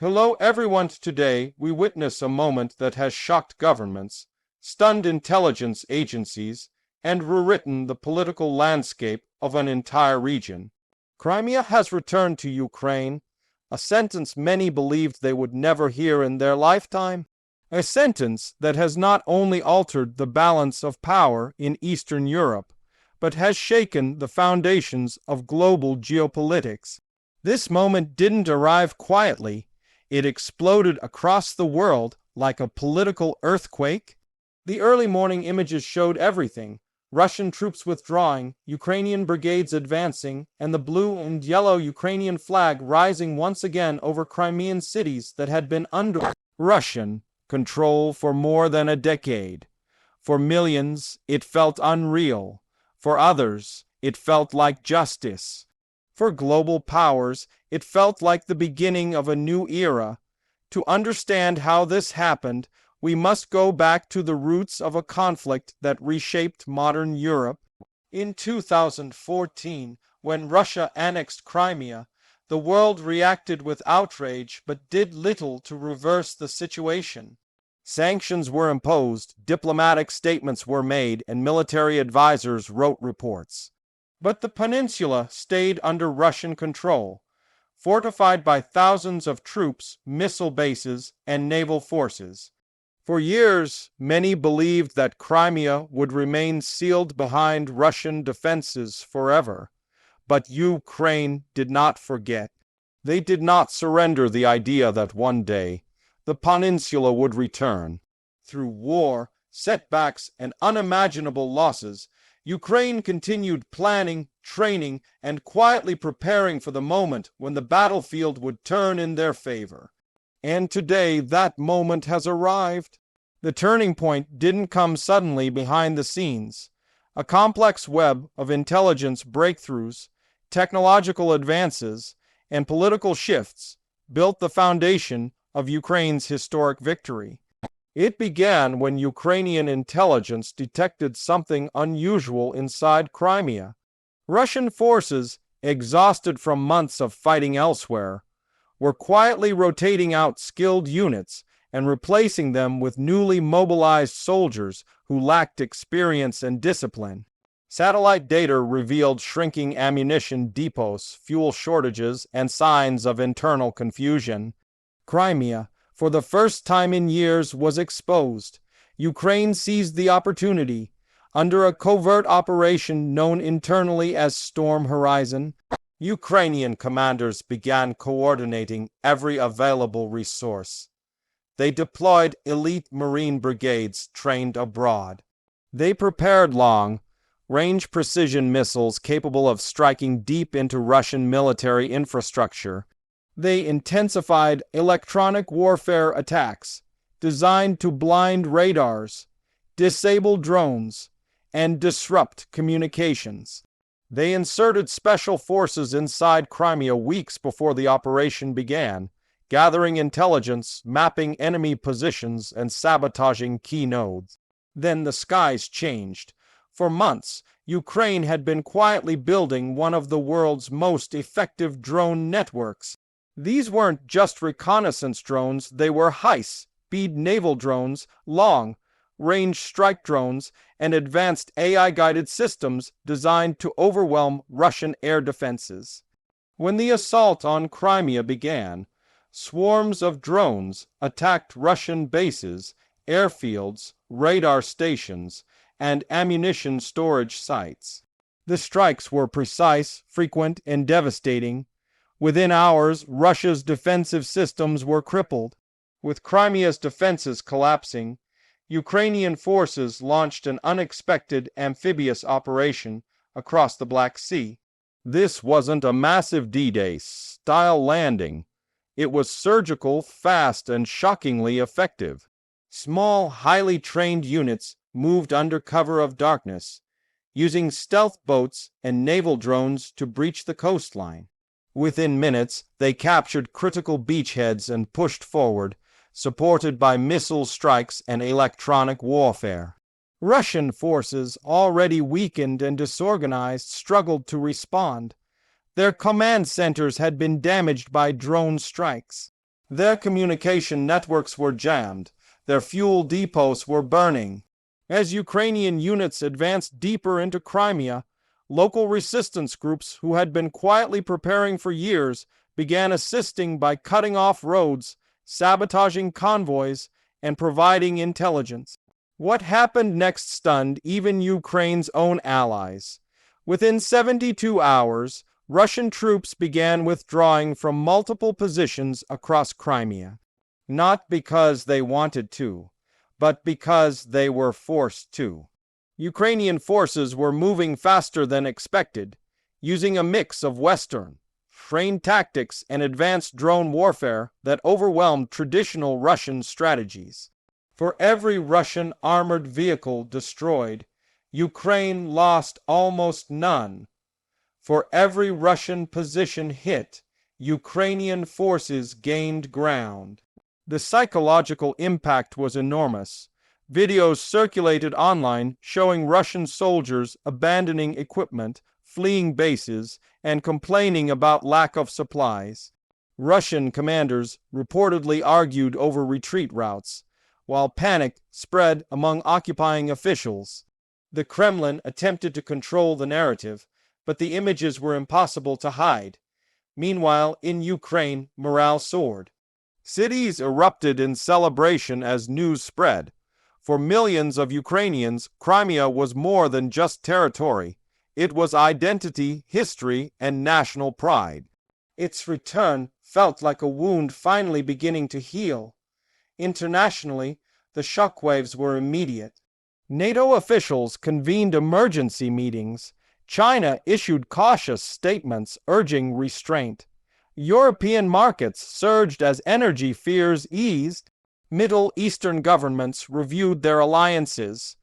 Hello everyone. Today we witness a moment that has shocked governments, stunned intelligence agencies, and rewritten the political landscape of an entire region. Crimea has returned to Ukraine, a sentence many believed they would never hear in their lifetime. A sentence that has not only altered the balance of power in Eastern Europe, but has shaken the foundations of global geopolitics. This moment didn't arrive quietly. It exploded across the world like a political earthquake. The early morning images showed everything: Russian troops withdrawing, Ukrainian brigades advancing, and the blue and yellow Ukrainian flag rising once again over Crimean cities that had been under Russian control for more than a decade. For millions, it felt unreal. For others, it felt like justice. For global powers, it felt like the beginning of a new era. To understand how this happened, we must go back to the roots of a conflict that reshaped modern Europe. In 2014, when Russia annexed Crimea, the world reacted with outrage but did little to reverse the situation. Sanctions were imposed, diplomatic statements were made, and military advisors wrote reports. But the peninsula stayed under Russian control, fortified by thousands of troops, missile bases, and naval forces. For years, many believed that Crimea would remain sealed behind Russian defenses forever. But Ukraine did not forget. They did not surrender the idea that one day the peninsula would return. Through war, setbacks, and unimaginable losses, Ukraine continued planning, training, and quietly preparing for the moment when the battlefield would turn in their favor. And today that moment has arrived. The turning point didn't come suddenly behind the scenes. A complex web of intelligence breakthroughs, technological advances, and political shifts built the foundation of Ukraine's historic victory. It began when Ukrainian intelligence detected something unusual inside Crimea. Russian forces, exhausted from months of fighting elsewhere, were quietly rotating out skilled units and replacing them with newly mobilized soldiers who lacked experience and discipline. Satellite data revealed shrinking ammunition depots, fuel shortages, and signs of internal confusion. Crimea, for the first time in years, was exposed. Ukraine seized the opportunity. Under a covert operation known internally as Storm Horizon, Ukrainian commanders began coordinating every available resource. They deployed elite Marine brigades trained abroad. They prepared long-range precision missiles capable of striking deep into Russian military infrastructure. They intensified electronic warfare attacks designed to blind radars, disable drones, and disrupt communications. They inserted special forces inside Crimea weeks before the operation began, gathering intelligence, mapping enemy positions, and sabotaging key nodes. Then the skies changed. For months, Ukraine had been quietly building one of the world's most effective drone networks. These weren't just reconnaissance drones, they were high-speed naval drones, long-range strike drones, and advanced AI-guided systems designed to overwhelm Russian air defenses. When the assault on Crimea began, swarms of drones attacked Russian bases, airfields, radar stations, and ammunition storage sites. The strikes were precise, frequent, and devastating. Within hours, Russia's defensive systems were crippled. With Crimea's defenses collapsing, Ukrainian forces launched an unexpected amphibious operation across the Black Sea. This wasn't a massive D-Day style landing. It was surgical, fast, and shockingly effective. Small, highly trained units moved under cover of darkness, using stealth boats and naval drones to breach the coastline. Within minutes, they captured critical beachheads and pushed forward, supported by missile strikes and electronic warfare. Russian forces, already weakened and disorganized, struggled to respond. Their command centers had been damaged by drone strikes. Their communication networks were jammed, their fuel depots were burning. As Ukrainian units advanced deeper into Crimea, local resistance groups who had been quietly preparing for years began assisting by cutting off roads, sabotaging convoys, and providing intelligence. What happened next stunned even Ukraine's own allies. Within 72 hours, Russian troops began withdrawing from multiple positions across Crimea, not because they wanted to, but because they were forced to. Ukrainian forces were moving faster than expected, using a mix of Western, trained tactics and advanced drone warfare that overwhelmed traditional Russian strategies. For every Russian armored vehicle destroyed, Ukraine lost almost none. For every Russian position hit, Ukrainian forces gained ground. The psychological impact was enormous. Videos circulated online showing Russian soldiers abandoning equipment, fleeing bases, and complaining about lack of supplies. Russian commanders reportedly argued over retreat routes, while panic spread among occupying officials. The Kremlin attempted to control the narrative, but the images were impossible to hide. Meanwhile, in Ukraine, morale soared. Cities erupted in celebration as news spread. For millions of Ukrainians, Crimea was more than just territory. It was identity, history, and national pride. Its return felt like a wound finally beginning to heal. Internationally, the shockwaves were immediate. NATO officials convened emergency meetings. China issued cautious statements urging restraint. European markets surged as energy fears eased. Middle Eastern governments reviewed their alliances.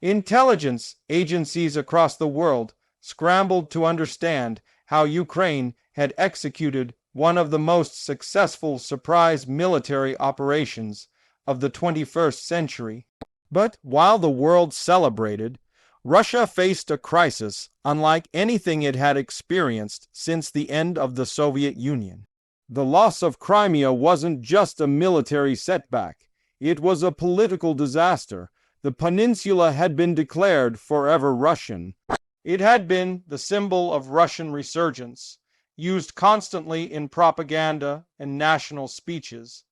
Intelligence agencies across the world scrambled to understand how Ukraine had executed one of the most successful surprise military operations of the 21st century. But while the world celebrated, Russia faced a crisis unlike anything it had experienced since the end of the Soviet Union. The loss of Crimea wasn't just a military setback, it was a political disaster. The peninsula had been declared forever Russian. It had been the symbol of Russian resurgence, used constantly in propaganda and national speeches.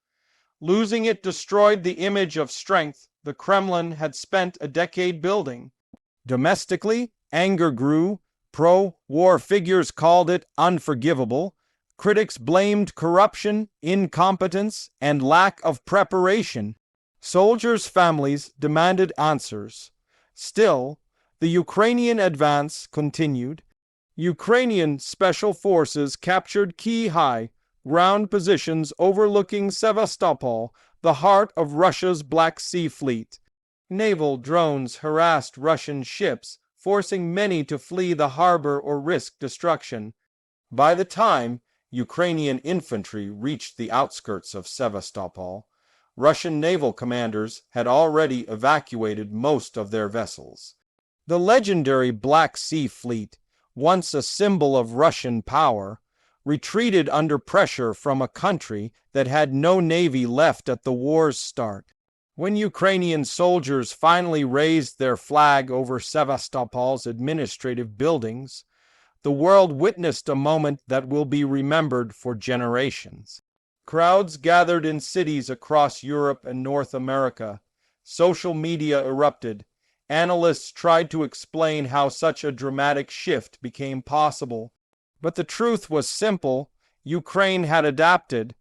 Losing it destroyed the image of strength the Kremlin had spent a decade building. Domestically, anger grew. Pro-war figures called it unforgivable. Critics blamed corruption, incompetence, and lack of preparation. Soldiers' families demanded answers. Still, the Ukrainian advance continued. Ukrainian special forces captured key high ground positions overlooking Sevastopol, the heart of Russia's Black Sea Fleet. Naval drones harassed Russian ships, forcing many to flee the harbor or risk destruction. By the time Ukrainian infantry reached the outskirts of Sevastopol, Russian naval commanders had already evacuated most of their vessels. The legendary Black Sea Fleet, once a symbol of Russian power, retreated under pressure from a country that had no navy left at the war's start. When Ukrainian soldiers finally raised their flag over Sevastopol's administrative buildings, the world witnessed a moment that will be remembered for generations. Crowds gathered in cities across Europe and North America. Social media erupted. Analysts tried to explain how such a dramatic shift became possible. But the truth was simple. Ukraine had adapted.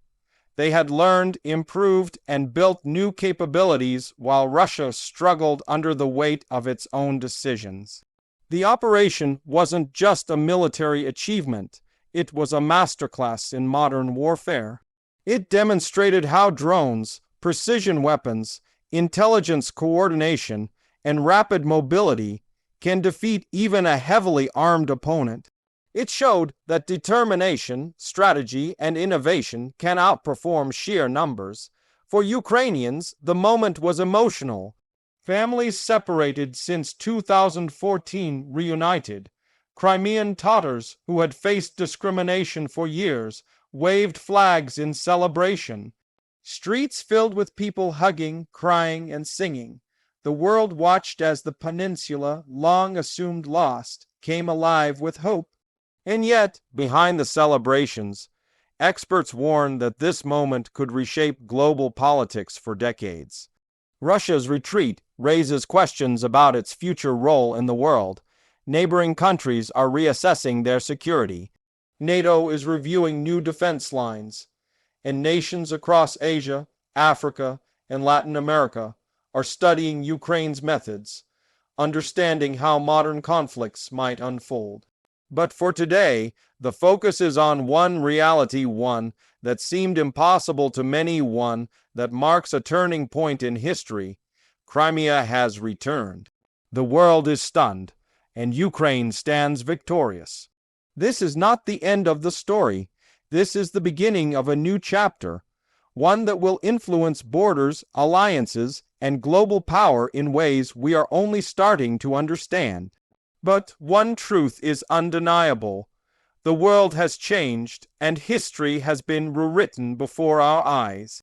They had learned, improved, and built new capabilities while Russia struggled under the weight of its own decisions. The operation wasn't just a military achievement. It was a masterclass in modern warfare. It demonstrated how drones, precision weapons, intelligence coordination, and rapid mobility can defeat even a heavily armed opponent. It showed that determination, strategy, and innovation can outperform sheer numbers. For Ukrainians, the moment was emotional. Families separated since 2014 reunited. Crimean Tatars, who had faced discrimination for years, waved flags in celebration. Streets filled with people hugging, crying, and singing. The world watched as the peninsula, long assumed lost, came alive with hope. And yet, behind the celebrations, experts warn that this moment could reshape global politics for decades. Russia's retreat raises questions about its future role in the world. Neighboring countries are reassessing their security. NATO is reviewing new defense lines, and nations across Asia, Africa, and Latin America are studying Ukraine's methods, understanding how modern conflicts might unfold. But for today, the focus is on one reality, one that seemed impossible to many, one that marks a turning point in history. Crimea has returned. The world is stunned, and Ukraine stands victorious. This is not the end of the story. This is the beginning of a new chapter, one that will influence borders, alliances, and global power in ways we are only starting to understand. But one truth is undeniable. The world has changed, and history has been rewritten before our eyes.